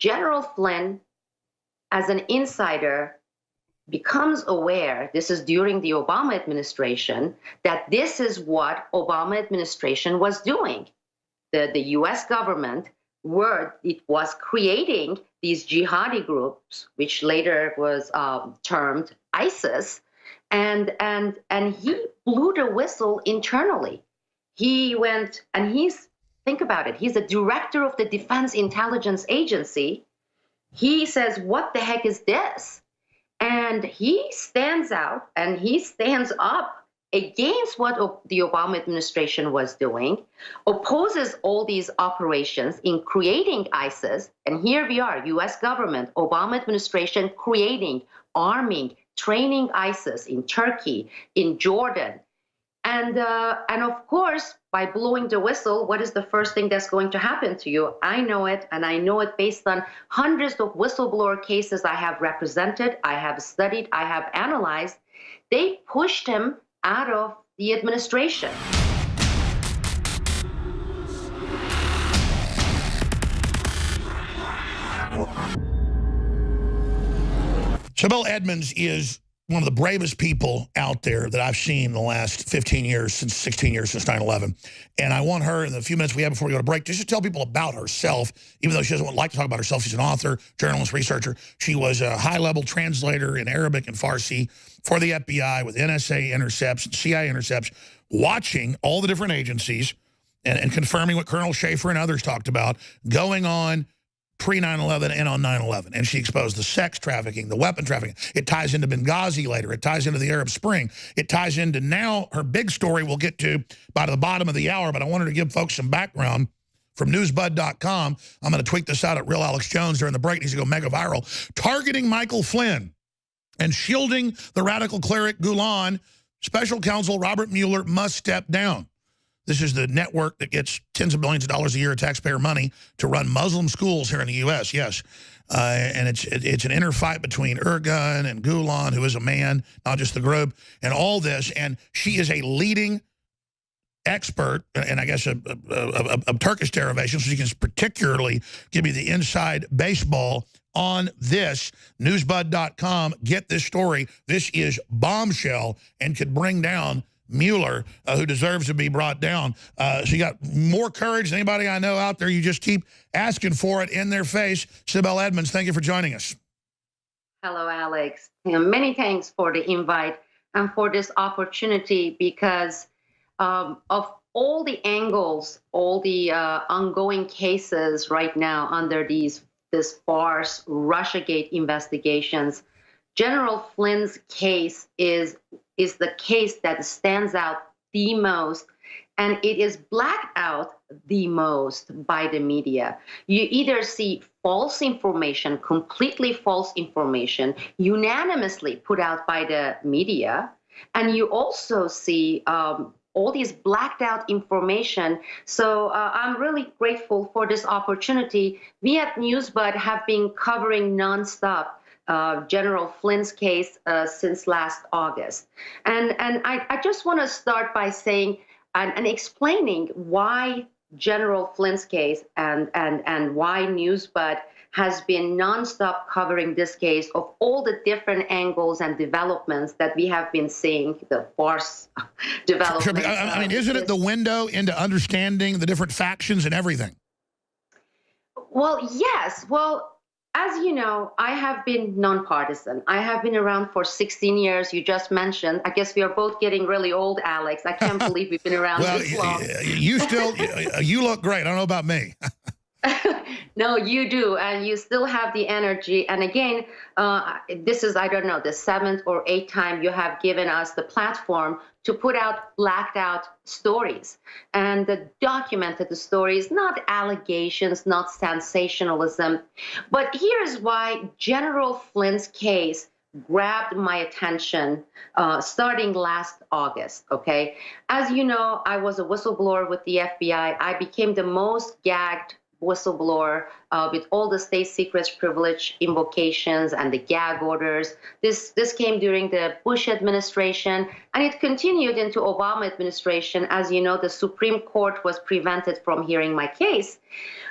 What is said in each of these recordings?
General Flynn, as an insider, becomes aware, this is during the Obama administration, that this is what Obama administration was doing. The US government it was creating these jihadi groups, which later was termed ISIS, and he blew the whistle internally. He went, and think about it, he's a director of the Defense Intelligence Agency. He says, what the heck is this? And he stands out and he stands up against what the Obama administration was doing, opposes all these operations in creating ISIS. And here we are, US government, Obama administration creating, arming, training ISIS in Turkey, in Jordan. And of course, by blowing the whistle, what is the first thing that's going to happen to you? I know it, and I know it based on hundreds of whistleblower cases I have represented, I have studied, I have analyzed. They pushed him out of the administration. Sibel Edmonds is one of the bravest people out there that I've seen in the last 15 years, 16 years since 9/11. And I want her, in the few minutes we have before we go to break, just to tell people about herself, even though she doesn't like to talk about herself. She's an author, journalist, researcher. She was a high-level translator in Arabic and Farsi for the FBI with NSA intercepts and CIA intercepts, watching all the different agencies and confirming what Colonel Schaefer and others talked about going on pre-9/11 and on 9/11. And she exposed the sex trafficking, the weapon trafficking. It ties into Benghazi later. It ties into the Arab Spring. It ties into now her big story we'll get to by the bottom of the hour, but I wanted to give folks some background from newsbud.com. I'm going to tweet this out at Real Alex Jones during the break. It needs to go mega viral. Targeting Michael Flynn and shielding the radical cleric Gulen, Special Counsel Robert Mueller must step down. This is the network that gets tens of billions of dollars a year of taxpayer money to run Muslim schools here in the U.S., yes. And it's an inner fight between Ergun and Gulen, who is a man, not just the group, and all this. And she is a leading expert, and I guess a Turkish derivation, so she can particularly give you the inside baseball on this. Newsbud.com, get this story. This is bombshell and could bring down Mueller, who deserves to be brought down. She got more courage than anybody I know out there. You just keep asking for it in their face. Sibel Edmonds, thank you for joining us. Hello, Alex. Many thanks for the invite and for this opportunity, because of all the angles, all the ongoing cases right now under this farce Russiagate investigations. General Flynn's case is the case that stands out the most, and it is blacked out the most by the media. You either see false information, completely false information, unanimously put out by the media, and you also see all these blacked out information. So I'm really grateful for this opportunity. We at Newsbud have been covering nonstop General Flynn's case since last August. And I just want to start by saying and explaining why General Flynn's case and why Newsbud has been nonstop covering this case of all the different angles and developments that we have been seeing, the farce development. Sure, I mean, isn't it the window into understanding the different factions and everything? Well, yes. Well, as you know, I have been nonpartisan. I have been around for 16 years. You just mentioned. I guess we are both getting really old, Alex. I can't believe we've been around this long. You still, you look great. I don't know about me. No, you do, and you still have the energy. And again, this is, I don't know, the 7th or 8th time you have given us the platform to put out blacked out stories and documented the stories, not allegations, not sensationalism. But here's why General Flynn's case grabbed my attention starting last August, okay? As you know, I was a whistleblower with the FBI. I became the most gagged whistleblower with all the state secrets privilege invocations and the gag orders. This came during the Bush administration, and it continued into Obama administration. As you know, the Supreme Court was prevented from hearing my case.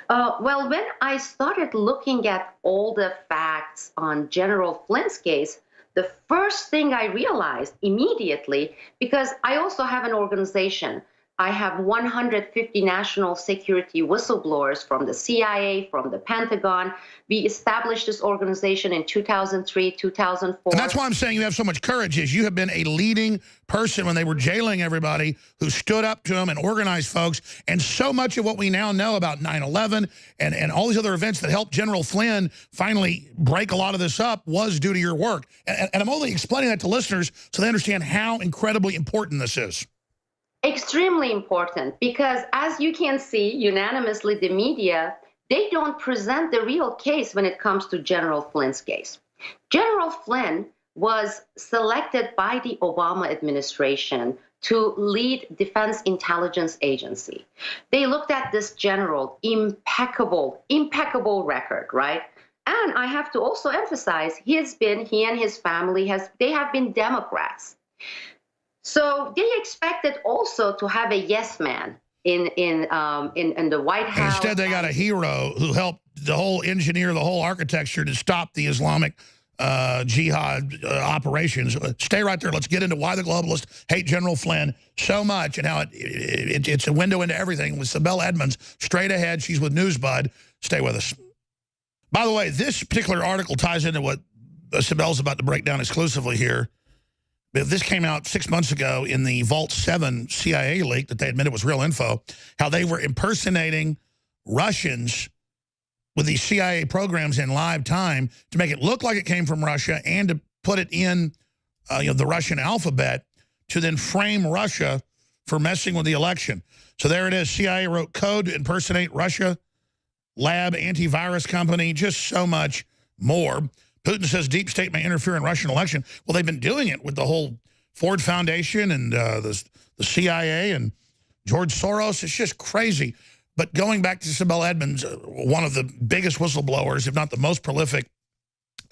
Well, when I started looking at all the facts on General Flynn's case, the first thing I realized immediately, because I also have an organization, I have 150 national security whistleblowers from the CIA, from the Pentagon. We established this organization in 2003, 2004. And that's why I'm saying you have so much courage, is you have been a leading person when they were jailing everybody who stood up to them and organized folks. And so much of what we now know about 9/11 and all these other events that helped General Flynn finally break a lot of this up was due to your work. And I'm only explaining that to listeners so they understand how incredibly important this is. Extremely important, because as you can see, unanimously, the media, they don't present the real case when it comes to General Flynn's case. General Flynn was selected by the Obama administration to lead Defense Intelligence Agency. They looked at this general, impeccable record, right? And I have to also emphasize, he and his family they have been Democrats. So they expected also to have a yes man in the White House. And instead, they got a hero who helped engineer the whole architecture to stop the Islamic jihad operations. Stay right there. Let's get into why the globalists hate General Flynn so much and how it's a window into everything with Sibel Edmonds straight ahead. She's with NewsBud. Stay with us. By the way, this particular article ties into what Sibel's about to break down exclusively here. This came out 6 months ago in the Vault 7 CIA leak that they admitted was real info, how they were impersonating Russians with these CIA programs in live time to make it look like it came from Russia and to put it in the Russian alphabet to then frame Russia for messing with the election. So there it is. CIA wrote code to impersonate Russia, lab, antivirus company, just so much more. Putin says deep state may interfere in Russian election. Well, they've been doing it with the whole Ford Foundation and the CIA and George Soros. It's just crazy. But going back to Sibel Edmonds, one of the biggest whistleblowers, if not the most prolific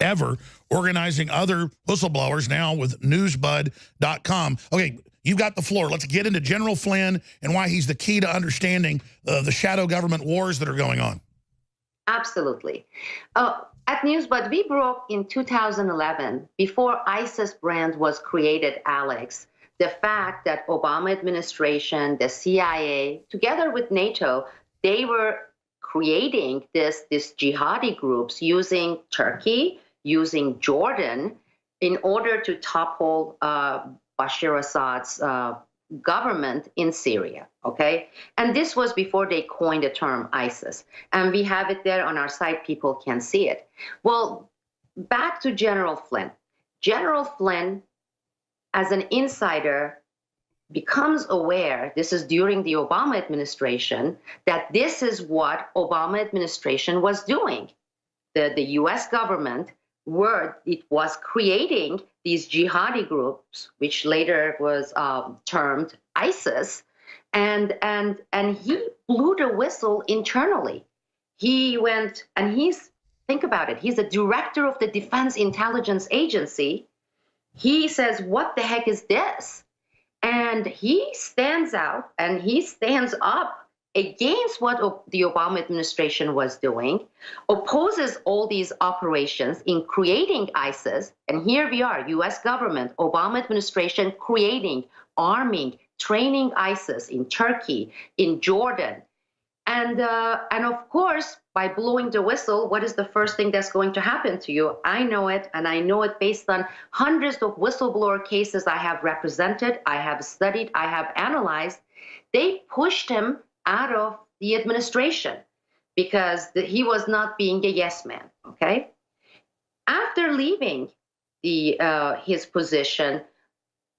ever, organizing other whistleblowers now with newsbud.com. Okay, you got the floor. Let's get into General Flynn and why he's the key to understanding the shadow government wars that are going on. Absolutely. At NewsBud, we broke in 2011, before ISIS brand was created, Alex, the fact that Obama administration, the CIA, together with NATO, they were creating this jihadi groups using Turkey, using Jordan, in order to topple Bashar Assad's government in Syria, okay? And this was before they coined the term ISIS. And we have it there on our site. People can see it. Well, back to General Flynn. General Flynn, as an insider, becomes aware, this is during the Obama administration, that this is what Obama administration was doing. The US government it was creating these jihadi groups, which later was termed ISIS, and he blew the whistle internally. He went, and think about it, he's the director of the Defense Intelligence Agency. He says, what the heck is this? And he stands out and he stands up against what the Obama administration was doing, opposes all these operations in creating ISIS. And here we are, US government, Obama administration creating, arming, training ISIS in Turkey, in Jordan. And of course, by blowing the whistle, what is the first thing that's going to happen to you? I know it, and I know it based on hundreds of whistleblower cases I have represented, I have studied, I have analyzed. They pushed him out of the administration because he was not being a yes man, okay? After leaving his position,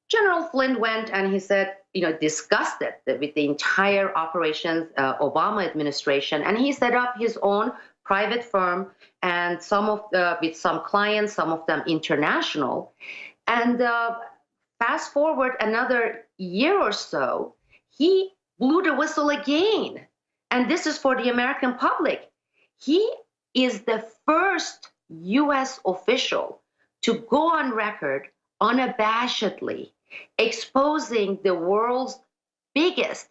General Flynn went and he said, disgusted with the entire operations Obama administration, and he set up his own private firm and with some clients, some of them international. And fast forward another year or so, he blew the whistle again. And this is for the American public. He is the first U.S. official to go on record unabashedly exposing the world's biggest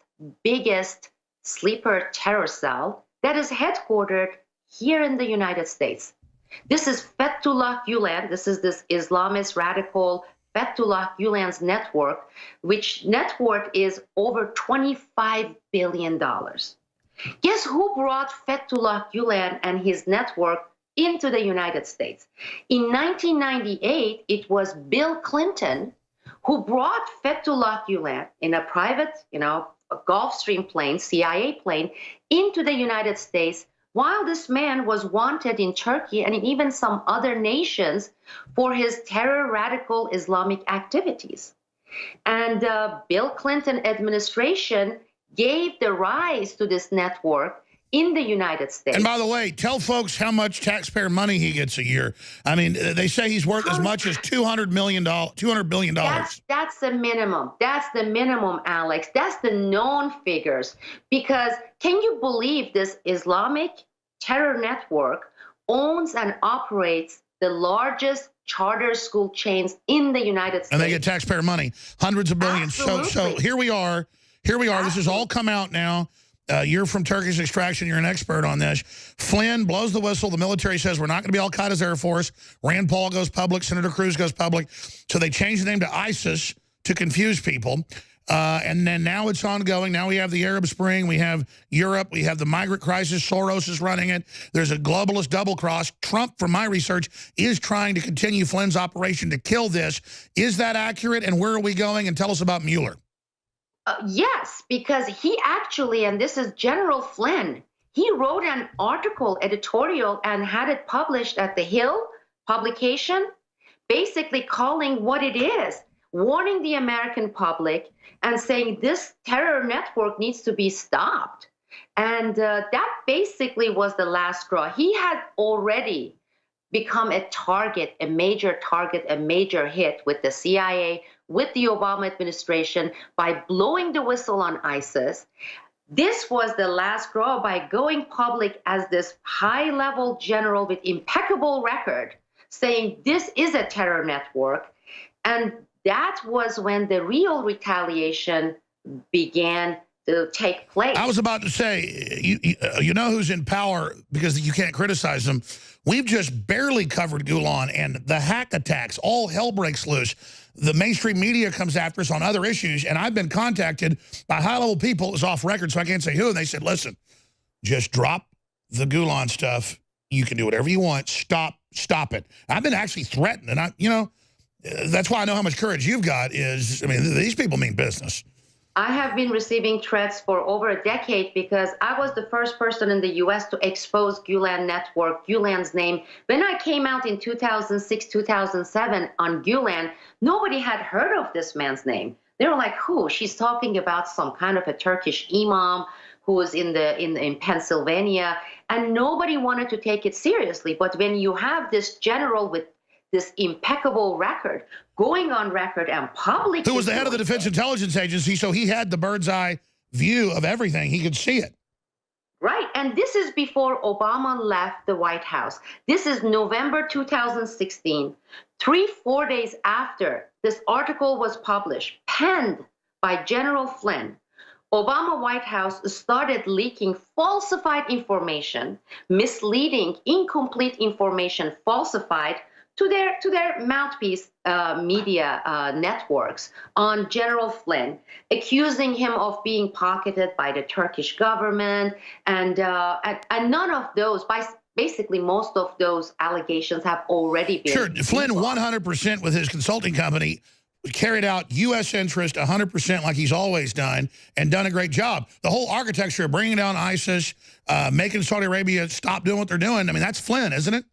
sleeper terror cell that is headquartered here in the United States. This is Fethullah Gulen. This is this Islamist radical Fethullah Gulen's network, which net worth is over $25 billion. Guess who brought Fethullah Gulen and his network into the United States? In 1998, it was Bill Clinton who brought Fethullah Gulen in a private, a Gulfstream plane, CIA plane, into the United States, while this man was wanted in Turkey and in even some other nations for his terror radical Islamic activities. And Bill Clinton administration gave the rise to this network in the United States. And by the way, tell folks how much taxpayer money he gets a year. I mean, they say he's worth as much as $200 billion. That's the minimum. That's the minimum, Alex. That's the known figures. Because can you believe this Islamic terror network owns and operates the largest charter school chains in the United States? And they get taxpayer money, hundreds of billions. So here we are. Absolutely. This has all come out now. You're from Turkish extraction. You're an expert on this. Flynn blows the whistle. The military says we're not going to be al-Qaeda's Air Force. Rand Paul goes public. Senator Cruz goes public. So they changed the name to ISIS to confuse people. And then now it's ongoing. Now we have the Arab Spring. We have Europe. We have the migrant crisis. Soros is running it. There's a globalist double cross. Trump, from my research, is trying to continue Flynn's operation to kill this. Is that accurate? And where are we going? And tell us about Mueller. Yes, because he actually, and this is General Flynn, he wrote an article, editorial, and had it published at the Hill publication, basically calling what it is, warning the American public and saying this terror network needs to be stopped. And that basically was the last straw. He had already become a target, a major target, a major hit with the CIA, with the Obama administration, by blowing the whistle on ISIS. This was the last straw by going public as this high-level general with impeccable record, saying this is a terror network. And that was when the real retaliation began to take place. I was about to say, you know who's in power because you can't criticize them. We've just barely covered Gulen and the hack attacks. All hell breaks loose. The mainstream media comes after us on other issues, and I've been contacted by high-level people. It was off record, so I can't say who, and they said, listen, just drop the Gulen stuff. You can do whatever you want. Stop it. I've been actually threatened, and that's why I know how much courage you've got is, I mean, these people mean business. I have been receiving threats for over a decade because I was the first person in the U.S. to expose Gulen Network, Gulen's name. When I came out in 2006, 2007 on Gulen, nobody had heard of this man's name. They were like, who? She's talking about some kind of a Turkish imam who was in Pennsylvania, and nobody wanted to take it seriously. But when you have this general with this impeccable record, going on record and public. Who was the head of the Defense Intelligence Agency, so he had the bird's eye view of everything. He could see it. Right, and this is before Obama left the White House. This is November 2016, 3-4 days after this article was published, penned by General Flynn. Obama White House started leaking falsified information, misleading, incomplete information, falsified, to their mouthpiece media networks on General Flynn, accusing him of being pocketed by the Turkish government, and none of those, basically most of those allegations have already been. Sure, Flynn 100% with his consulting company carried out U.S. interest 100% like he's always done and done a great job. The whole architecture of bringing down ISIS, making Saudi Arabia stop doing what they're doing, I mean, that's Flynn, isn't it?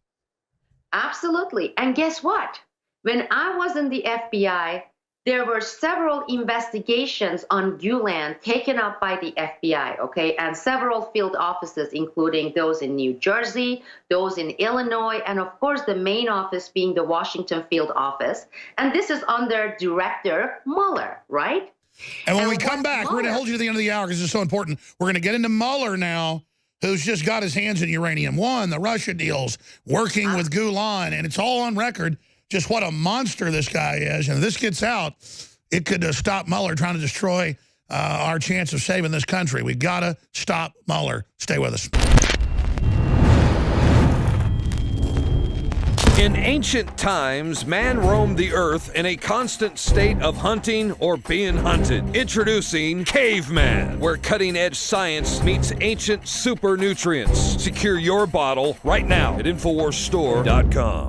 Absolutely. And guess what? When I was in the FBI, there were several investigations on Gulen taken up by the FBI, okay, and several field offices, including those in New Jersey, those in Illinois, and of course the main office being the Washington field office. And this is under Director Mueller, right? And when we come back, we're going to hold you to the end of the hour because it's so important. We're going to get into Mueller now, who's just got his hands in uranium. One, the Russia deals, working with Gulen, and it's all on record just what a monster this guy is. And if this gets out, it could stop Mueller trying to destroy our chance of saving this country. We've got to stop Mueller. Stay with us. In ancient times, man roamed the earth in a constant state of hunting or being hunted. Introducing Caveman, where cutting-edge science meets ancient super nutrients. Secure your bottle right now at InfowarsStore.com.